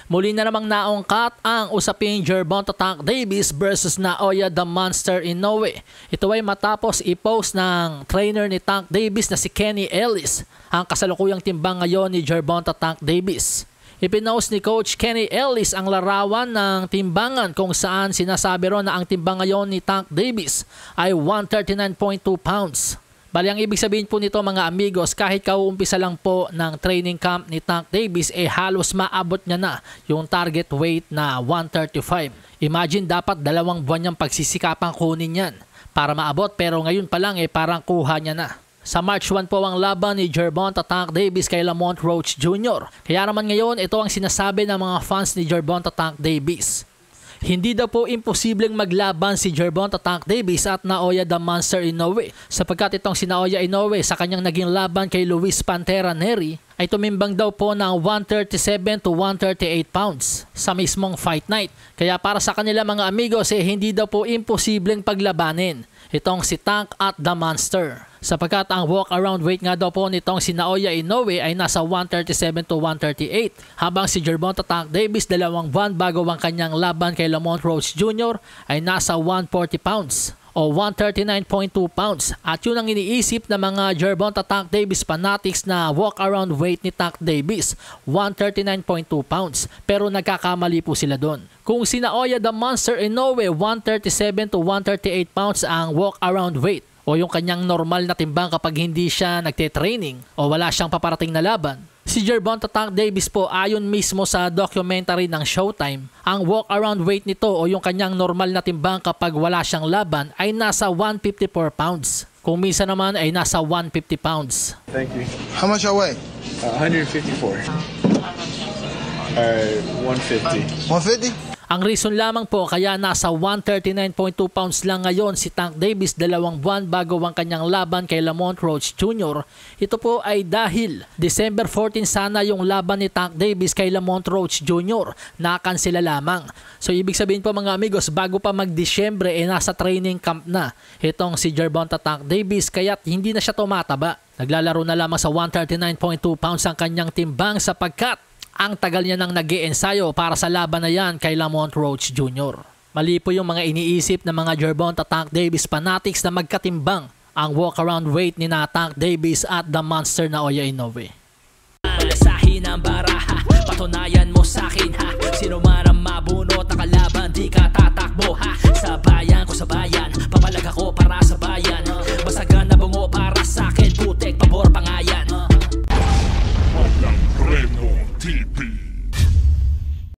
Muli na namang naungkat ang usaping Gervonta Tank Davis versus Naoya the Monster Inoue. Ito ay matapos i-post ng trainer ni Tank Davis na si Kenny Ellis ang kasalukuyang timbang ngayon ni Gervonta Tank Davis. Ipinost ni Coach Kenny Ellis ang larawan ng timbangan kung saan sinasabi ron na ang timbang ngayon ni Tank Davis ay 139.2 pounds. Bali, ang ibig sabihin po nito mga amigos, kahit kauumpisa lang po ng training camp ni Tank Davis, halos maabot niya na yung target weight na 135. Imagine, dapat 2 buwan niyang pagsisikapang kunin yan para maabot, pero ngayon pa lang parang kuha niya na. Sa March 1 po ang laban ni Gervonta Tank Davis kay Lamont Roach Jr. Kaya naman ngayon, ito ang sinasabi ng mga fans ni Gervonta Tank Davis. Hindi daw po imposibleng maglaban si Gervonta Tank Davis at Naoya the Monster Inoue sapagkat itong si Naoya Inoue sa kanyang naging laban kay Luis Pantera Nery ay tumimbang daw po ng 137 to 138 pounds sa mismong fight night. Kaya para sa kanila mga amigos hindi daw po imposibleng paglabanin itong si Tank at the Monster. Sapagkat ang walk-around weight nga daw po nitong si Naoya Inoue ay nasa 137 to 138 habang si Gervonta Tank Davis 2 buwan bago ang kanyang laban kay Lamont Roach Jr. ay nasa 140 pounds o 139.2 pounds. At yun ang iniisip ng mga Gervonta Tank Davis fanatics na walk-around weight ni Tank Davis, 139.2 pounds. Pero nagkakamali po sila doon. Kung si Naoya the Monster Inoue 137 to 138 pounds ang walk-around weight o yung kanyang normal na timbang kapag hindi siya nagte-training o wala siyang paparating na laban, si Gervonta Tank Davis po ayon mismo sa documentary ng Showtime, ang walk-around weight nito o yung kanyang normal na timbang kapag wala siyang laban ay nasa 154 pounds. Kung minsan naman ay nasa 150 pounds. Thank you. How much I weigh? 154. 150. 150? Ang reason lamang po kaya nasa 139.2 pounds lang ngayon si Tank Davis 2 buwan bago ang kanyang laban kay Lamont Roach Jr. Ito po ay dahil December 14 sana yung laban ni Tank Davis kay Lamont Roach Jr. Nakansela lamang. So ibig sabihin po mga amigos, bago pa mag-Disyembre nasa training camp na itong si Gervonta Tank Davis kaya't hindi na siya tumataba. Naglalaro na lamang sa 139.2 pounds ang kanyang timbang sapagkat ang tagal niya nang nag-iensayo para sa laban na yan kay Lamont Roach Jr. Mali po yung mga iniisip ng mga Gervonta Tank Davis fanatics na magkatimbang ang walk-around weight ni na Tank Davis at the Monster Naoya Inoue. Lasahin ang baraha, patunayan mo sa'kin ha. Sino man ang mabunot na kalaban, di ka tatakbo ha. Sa